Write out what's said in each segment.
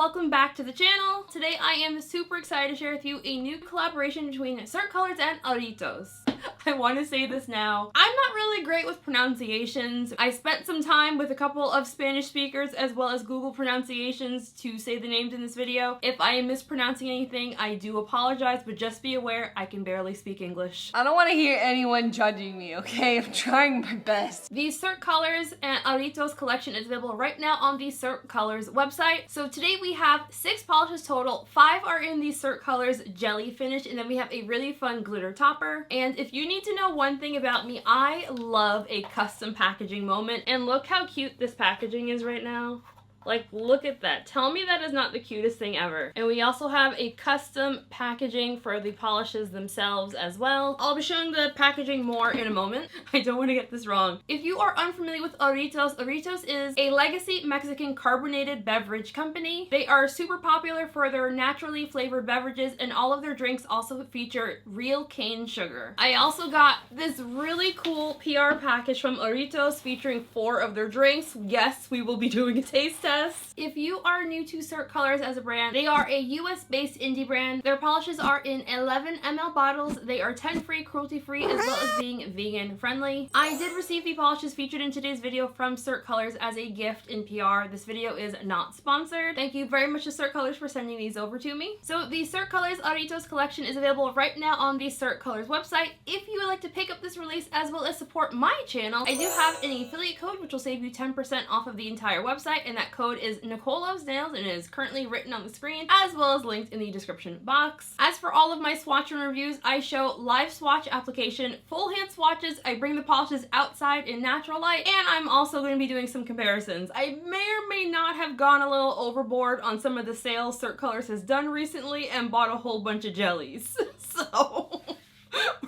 welcome back to the channel. Today I am super excited to share with you a new collaboration between Cirque Colors and Jarritos. I want to say this now. I'm not really great with pronunciations. I spent some time with a couple of Spanish speakers as well as Google pronunciations to say the names in this video. If I am mispronouncing anything, I do apologize, but just be aware I can barely speak English. I don't want to hear anyone judging me, okay? I'm trying my best. The Cirque Colors and Jarritos collection is available right now on the Cirque Colors website. So today we have 6 polishes total. 5 are in the Cirque Colors Jelly finish, and then we have a really fun glitter topper. And if you need to know one thing about me, I love a custom packaging moment. And look how cute this packaging is right now. Like, look at that. Tell me that is not the cutest thing ever. And we also have a custom packaging for the polishes themselves as well. I'll be showing the packaging more in a moment. I don't want to get this wrong. If you are unfamiliar with Jarritos, Jarritos is a legacy Mexican carbonated beverage company. They are super popular for their naturally flavored beverages, and all of their drinks also feature real cane sugar. I also got this really cool PR package from Jarritos featuring 4 of their drinks. Yes, we will be doing a taste test. If you are new to Cirque Colors as a brand, they are a US-based indie brand. Their polishes are in 11 ml bottles. They are 10-free, cruelty-free, as well as being vegan-friendly. I did receive the polishes featured in today's video from Cirque Colors as a gift in PR. This video is not sponsored. Thank you very much to Cirque Colors for sending these over to me. So the Cirque Colors Jarritos collection is available right now on the Cirque Colors website. If you would like to pick up this release as well as support my channel, I do have an affiliate code which will save you 10% off of the entire website, and that code is Nicole Loves Nails, and it is currently written on the screen as well as linked in the description box. As for all of my swatch and reviews, I show live swatch application, full hand swatches, I bring the polishes outside in natural light, and I'm also going to be doing some comparisons. I may or may not have gone a little overboard on some of the sales Cirque Colors has done recently and bought a whole bunch of jellies. So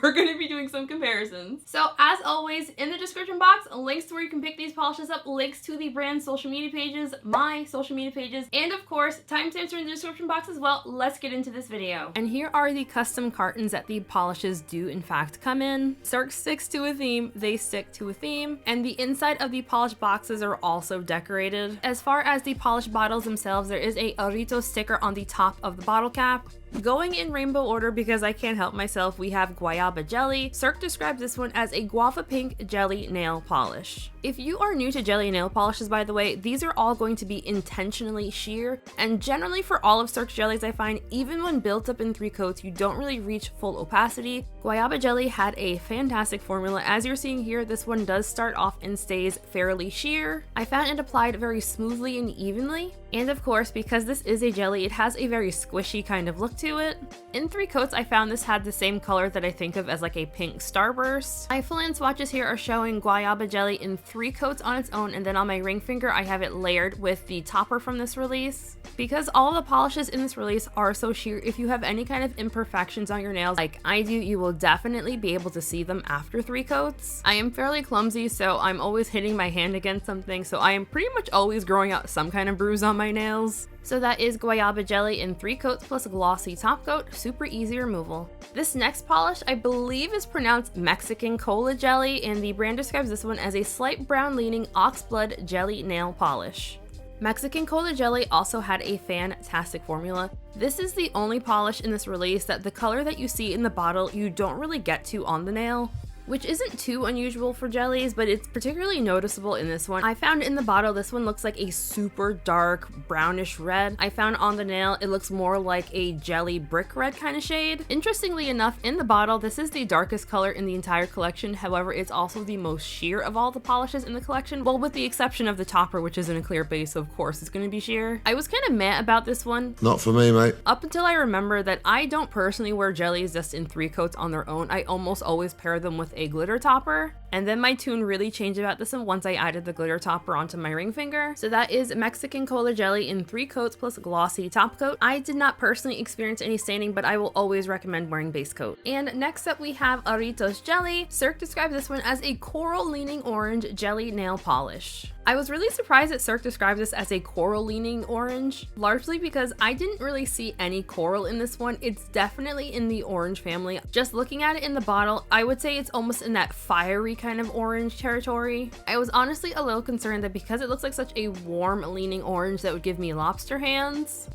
we're going to be doing some comparisons. So as always, in the description box, links to where you can pick these polishes up, links to the brand's social media pages, my social media pages, and of course, timestamps are in the description box as well. Let's get into this video. And here are the custom cartons that the polishes do in fact come in. Cirque sticks to a theme, they stick to a theme, and the inside of the polish boxes are also decorated. As far as the polished bottles themselves, there is a Jarritos sticker on the top of the bottle cap. Going in rainbow order because I can't help myself, we have Guayba Jelly. Cirque describes this one as a guava pink jelly nail polish. If you are new to jelly nail polishes, by the way, these are all going to be intentionally sheer, and generally for all of Cirque's jellies I find, even when built up in 3 coats, you don't really reach full opacity. Guayba Jelly had a fantastic formula. As you're seeing here, this one does start off and stays fairly sheer. I found it applied very smoothly and evenly. And of course, because this is a jelly, it has a very squishy kind of look to it. In 3 coats, I found this had the same color that I think of as like a pink starburst. My full-hand swatches here are showing Guayba Jelly in 3 coats on its own, and then on my ring finger, I have it layered with the topper from this release. Because all the polishes in this release are so sheer, if you have any kind of imperfections on your nails like I do, you will definitely be able to see them after 3 coats. I am fairly clumsy, so I'm always hitting my hand against something, so I am pretty much always growing out some kind of bruise on my nails. So that is Guayba Jelly in 3 coats plus a glossy top coat, super easy removal. This next polish I believe is pronounced Mxcn Cola Jelly, and the brand describes this one as a slight brown leaning oxblood jelly nail polish. Mxcn Cola Jelly also had a fantastic formula. This is the only polish in this release that the color that you see in the bottle you don't really get to on the nail, which isn't too unusual for jellies, but it's particularly noticeable in this one. I found in the bottle, this one looks like a super dark brownish red. I found on the nail, it looks more like a jelly brick red kind of shade. Interestingly enough, in the bottle, this is the darkest color in the entire collection. However, it's also the most sheer of all the polishes in the collection. Well, with the exception of the topper, which is in a clear base, so of course it's going to be sheer. I was kind of meh about this one. Not for me, mate. Up until I remember that I don't personally wear jellies just in 3 coats on their own. I almost always pair them with a glitter topper, and then my tune really changed about this one once I added the glitter topper onto my ring finger. So that is Mxcn Cola Jelly in 3 coats plus a glossy top coat. I did not personally experience any staining, but I will always recommend wearing base coat. And next up we have Jarritos Jelly. Cirque describes this one as a coral leaning orange jelly nail polish. I was really surprised that Cirque describes this as a coral leaning orange, largely because I didn't really see any coral in this one. It's definitely in the orange family. Just looking at it in the bottle, I would say it's almost in that fiery kind of orange territory. I was honestly a little concerned that because it looks like such a warm leaning orange that would give me lobster hands.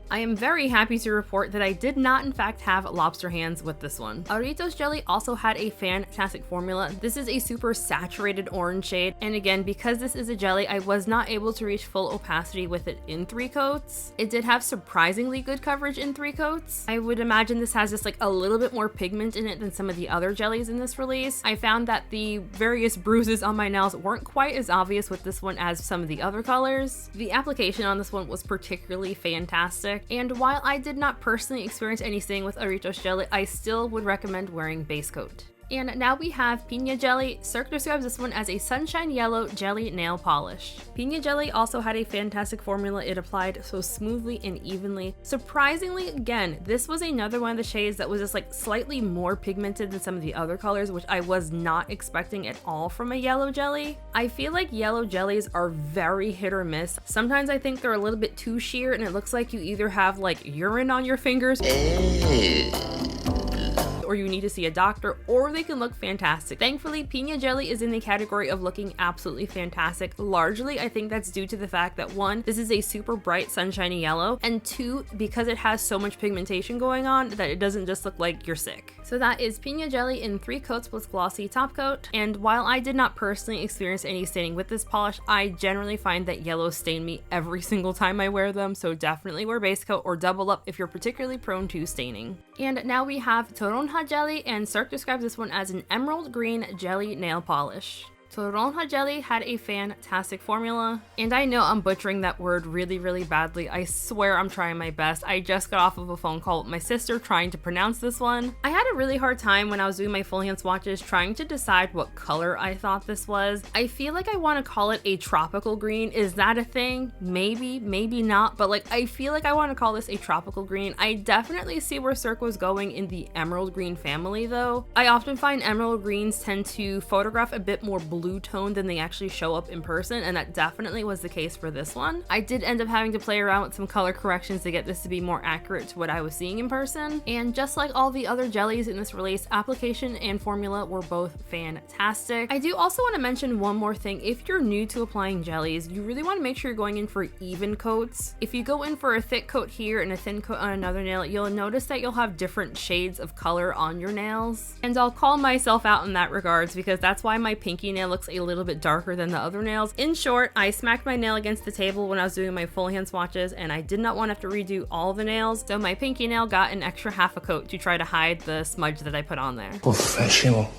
I am very happy to report that I did not in fact have lobster hands with this one. Jarritos Jelly also had a fantastic formula. This is a super saturated orange shade, and again, because this is a jelly, I was not able to reach full opacity with it in 3 coats. It did have surprisingly good coverage in 3 coats. I would imagine this has just like a little bit more pigment in it than some of the other jellies in this release. I found that the various bruises on my nails weren't quite as obvious with this one as some of the other colors. The application on this one was particularly fantastic, and while I did not personally experience any sting with Jarritos Jelly, I still would recommend wearing base coat. And now we have Piña Jelly. Cirque describes this one as a sunshine yellow jelly nail polish. Piña Jelly also had a fantastic formula. It applied so smoothly and evenly. Surprisingly, again, this was another one of the shades that was just like slightly more pigmented than some of the other colors, which I was not expecting at all from a yellow jelly. I feel like yellow jellies are very hit or miss. Sometimes I think they're a little bit too sheer and it looks like you either have like urine on your fingers or you need to see a doctor, or they can look fantastic. Thankfully, Piña Jelly is in the category of looking absolutely fantastic. Largely, I think that's due to the fact that 1, this is a super bright sunshiny yellow, and 2, because it has so much pigmentation going on that it doesn't just look like you're sick. So that is Piña Jelly in 3 coats with glossy top coat, and while I did not personally experience any staining with this polish, I generally find that yellows stain me every single time I wear them, so definitely wear base coat or double up if you're particularly prone to staining. And now we have Toronja Jelly, and Cirque describes this one as an emerald green jelly nail polish. Toronja Jelly had a fantastic formula, and I know I'm butchering that word really badly. I swear I'm trying my best. I just got off of a phone call with my sister trying to pronounce this one. I had a really hard time when I was doing my full hand swatches trying to decide what color I thought this was. I feel like I want to call it a tropical green. Is that a thing? Maybe, maybe not, but like I feel like I want to call this a tropical green. I definitely see where Cirque was going in the emerald green family though. I often find emerald greens tend to photograph a bit more blue tone than they actually show up in person, and that definitely was the case for this one. I did end up having to play around with some color corrections to get this to be more accurate to what I was seeing in person, and just like all the other jellies in this release, application and formula were both fantastic. I do also want to mention one more thing. If you're new to applying jellies, you really want to make sure you're going in for even coats. If you go in for a thick coat here and a thin coat on another nail, you'll notice that you'll have different shades of color on your nails, and I'll call myself out in that regards because that's why my pinky nail looks a little bit darker than the other nails. In short, I smacked my nail against the table when I was doing my full hand swatches, and I did not want to have to redo all the nails, so my pinky nail got an extra half a coat to try to hide the smudge that I put on there. Professional.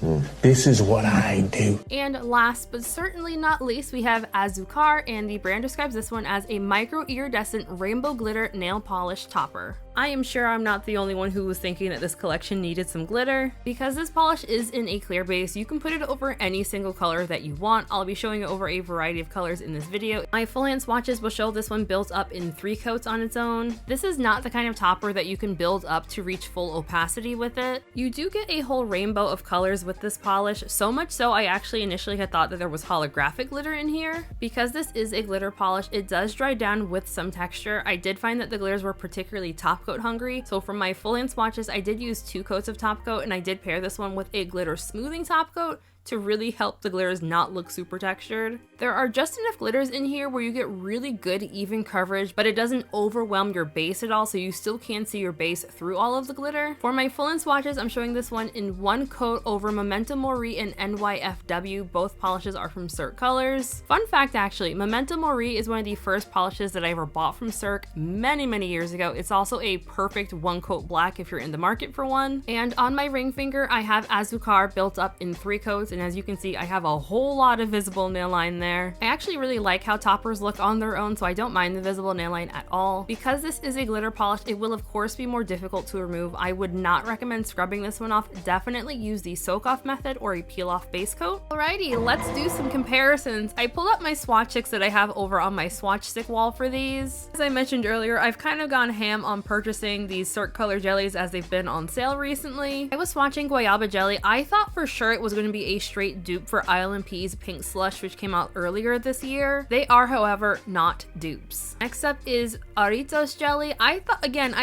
This is what I do. And last but certainly not least, we have Azúcar, and the brand describes this one as a micro iridescent rainbow glitter nail polish topper. I am sure I'm not the only one who was thinking that this collection needed some glitter. Because this polish is in a clear base, you can put it over any single color that you want. I'll be showing it over a variety of colors in this video. My full hand swatches will show this one built up in 3 coats on its own. This is not the kind of topper that you can build up to reach full opacity with it. You do get a whole rainbow of colors with this polish, so much so I actually initially had thought that there was holographic glitter in here. Because this is a glitter polish, it does dry down with some texture. I did find that the glitters were particularly top coat hungry, so for my full hand swatches I did use 2 coats of top coat, and I did pair this one with a glitter smoothing top coat to really help the glitters not look super textured. There are just enough glitters in here where you get really good even coverage, but it doesn't overwhelm your base at all, so you still can see your base through all of the glitter. For my full-in swatches, I'm showing this one in 1 coat over Memento Mori and NYFW. Both polishes are from Cirque colors. Fun fact actually, Memento Mori is one of the first polishes that I ever bought from Cirque many years ago. It's also a perfect 1 coat black if you're in the market for one. And on my ring finger, I have Azúcar built up in 3 coats, and as you can see, I have a whole lot of visible nail line there. I actually really like how toppers look on their own, so I don't mind the visible nail line at all. Because this is a glitter polish, it will of course be more difficult to remove. I would not recommend scrubbing this one off. Definitely use the soak off method or a peel off base coat. Alrighty, let's do some comparisons. I pulled up my swatch sticks that I have over on my swatch stick wall for these. As I mentioned earlier, I've kind of gone ham on purchasing these Cirque color jellies as they've been on sale recently. I was swatching Guayba Jelly. I thought for sure it was going to be a straight dupe for Isle & P's Pink Slush, which came out earlier this year. They are, however, not dupes. Next up is Jarritos Jelly. I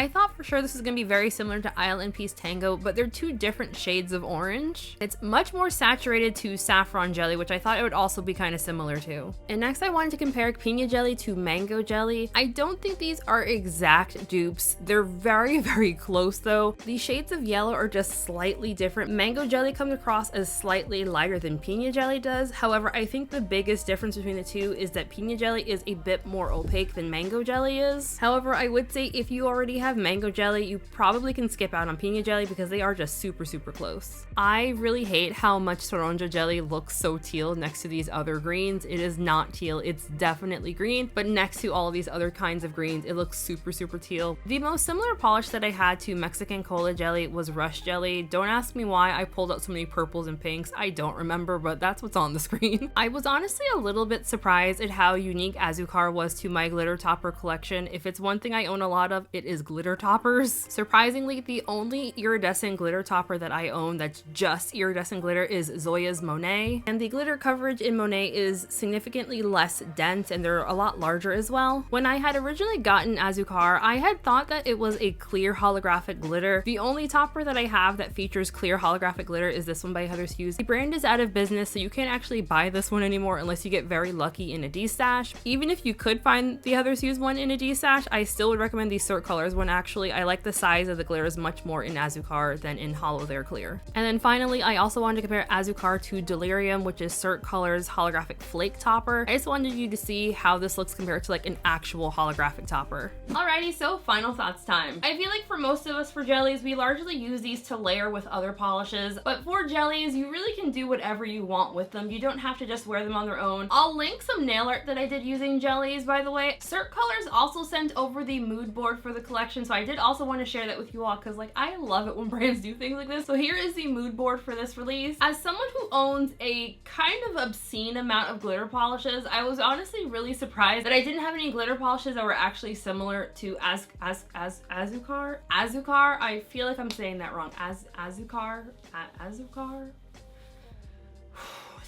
thought for sure this was going to be very similar to Isle & P's Tango, but they're two different shades of orange. It's much more saturated to Saffron Jelly, which I thought it would also be kind of similar to. And next I wanted to compare Piña Jelly to Mango Jelly. I don't think these are exact dupes. They're very, very close though. The shades of yellow are just slightly different. Mango Jelly comes across as slightly lighter than Piña Jelly does. However, I think the biggest difference between the two is that Piña Jelly is a bit more opaque than Mango Jelly is. However, I would say if you already have Mango Jelly, you probably can skip out on Piña Jelly because they are just super, super close. I really hate how much Toronja Jelly looks so teal next to these other greens. It is not teal, it's definitely green, but next to all these other kinds of greens, it looks super, super teal. The most similar polish that I had to Mxcn Cola Jelly was Rush Jelly. Don't ask me why I pulled out so many purples and pinks. I don't remember, but that's what's on the screen. I was honestly a little bit surprised at how unique Azúcar was to my glitter topper collection. If it's one thing I own a lot of, it is glitter toppers. Surprisingly, the only iridescent glitter topper that I own that's just iridescent glitter is Zoya's Monet, and the glitter coverage in Monet is significantly less dense and they're a lot larger as well. When I had originally gotten Azúcar, I had thought that it was a clear holographic glitter. The only topper that I have that features clear holographic glitter is this one by Heather's Hughes. The brand is out of business, so you can't actually buy this one anymore unless you get very lucky in a D-stash. Even if you could find the Heather's Hughes one in a D-stash, I still would recommend the Cirque colors one. Actually, I like the size of the glitters much more in Azúcar than in Hollow There Clear. And then finally, I also wanted to compare Azúcar to Delirium, which is Cirque colors holographic flake topper. I just wanted you to see how this looks compared to like an actual holographic topper. Alrighty, so final thoughts time. I feel like for most of us for jellies, we largely use these to layer with other polishes, but for jellies, you really can do whatever you want with them. You don't have to just wear them on their own. I'll link some nail art that I did using jellies, by the way. Cirque Colors also sent over the mood board for the collection, so I did also want to share that with you all because like I love it when brands do things like this. So here is the mood board for this release. As someone who owns a kind of obscene amount of glitter polishes, I was honestly really surprised that I didn't have any glitter polishes that were actually similar to Azúcar. Azúcar. I feel like I'm saying that wrong. Azúcar.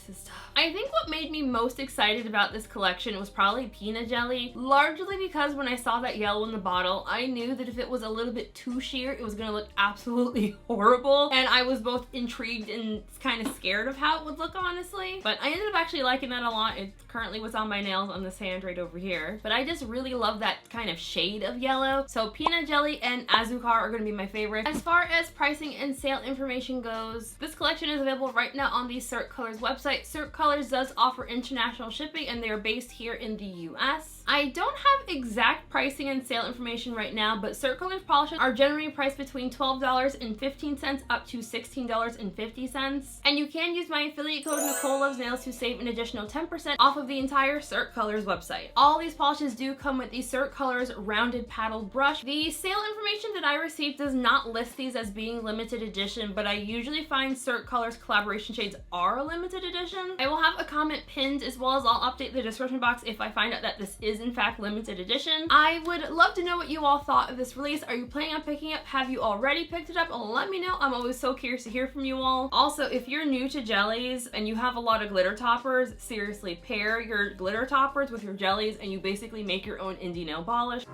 This is tough. I think what made me most excited about this collection was probably Pina Jelly, largely because when I saw that yellow in the bottle, I knew that if it was a little bit too sheer, it was gonna look absolutely horrible, and I was both intrigued and kind of scared of how it would look, honestly. But I ended up actually liking that a lot. It's currently what's on my nails on this hand right over here, but I just really love that kind of shade of yellow. So Pina Jelly and Azúcar are gonna be my favorite. As far as pricing and sale information goes, this collection is available right now on the Cirque Colors website. Cirque Colors does offer international shipping and they are based here in the US. I don't have exact pricing and sale information right now, but Cirque Colors polishes are generally priced between $12.15 up to $16.50. And you can use my affiliate code Nicole Loves Nails to save an additional 10% off of the entire Cirque Colors website. All these polishes do come with the Cirque Colors rounded paddled brush. The sale information that I received does not list these as being limited edition, but I usually find Cirque Colors collaboration shades are limited edition. I will have a comment pinned as well as I'll update the description box if I find out that this is in fact limited edition. I would love to know what you all thought of this release. Are you planning on picking up? Have you already picked it up? Let me know. I'm always so curious to hear from you all. Also, if you're new to jellies and you have a lot of glitter toppers, seriously, pair your glitter toppers with your jellies and you basically make your own indie nail polish.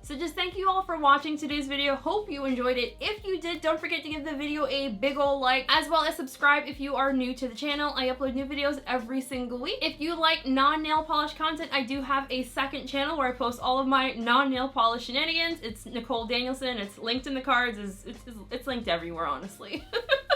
So just thank you all for watching today's video. Hope you enjoyed it. If you did, don't forget to give the video a big ol' like, as well as subscribe if you are new to the channel. I upload new videos every single week. If you like non-nail polish content, I do have a second channel where I post all of my non-nail polish shenanigans. It's Nicole Danielson. It's linked in the cards. It's linked everywhere, honestly.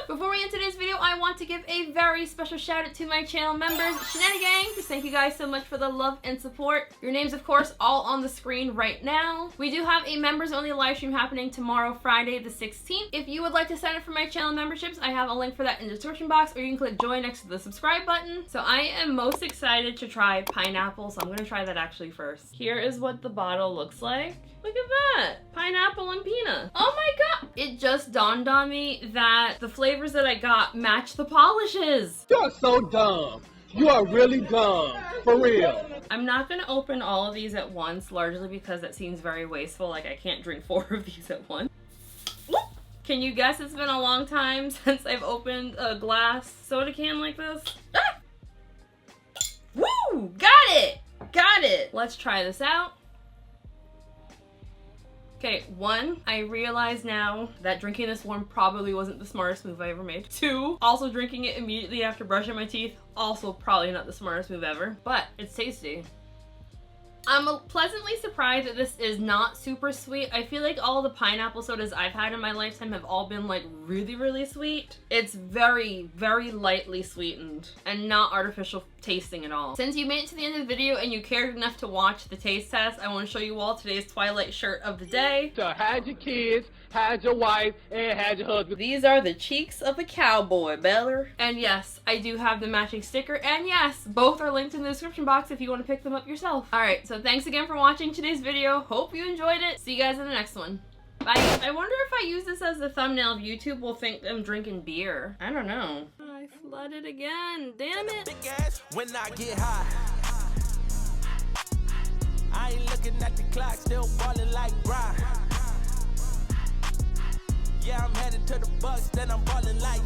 Before we end today's video, I want to give a very special shout out to my channel members, Shenanigang. Just thank you guys so much for the love and support. Your names, of course, all on the screen right now. We do have a members only live stream happening tomorrow, Friday the 16th. If you would like to sign up for my channel memberships, I have a link for that in the description box, or you can click join next to the subscribe button. So I am most excited to try pineapple, so I'm gonna try that actually first. Here is what the bottle looks like. Look at that! Pineapple and Pina. Oh my god! It just dawned on me that the flavors that I got match the polishes. You're so dumb. You are really dumb. For real. I'm not gonna open all of these at once, largely because that seems very wasteful. Like I can't drink 4 of these at once. Can you guess it's been a long time since I've opened a glass soda can like this? Ah! Woo! Got it! Got it! Let's try this out. Okay, 1, I realize now that drinking this warm probably wasn't the smartest move I ever made. 2, also drinking it immediately after brushing my teeth, also probably not the smartest move ever, but it's tasty. I'm pleasantly surprised that this is not super sweet. I feel like all the pineapple sodas I've had in my lifetime have all been like really, really sweet. It's very, very lightly sweetened and not artificial tasting at all. Since you made it to the end of the video and you cared enough to watch the taste test, I want to show you all today's Twilight shirt of the day. So hide your kids, hide your wife, and hide your husband. These are the cheeks of a cowboy, Beller. And yes, I do have the matching sticker, and yes, both are linked in the description box if you want to pick them up yourself. Alright, so thanks again for watching today's video. Hope you enjoyed it. See you guys in the next one. Bye. I wonder if I use this as the thumbnail of YouTube will think I'm drinking beer. I don't know. I flooded again. Damn it. Big ass when I get high. I ain't looking at the clock, still ballin' like Brian. Yeah, I'm headed to the Bucks, then I'm ballin' like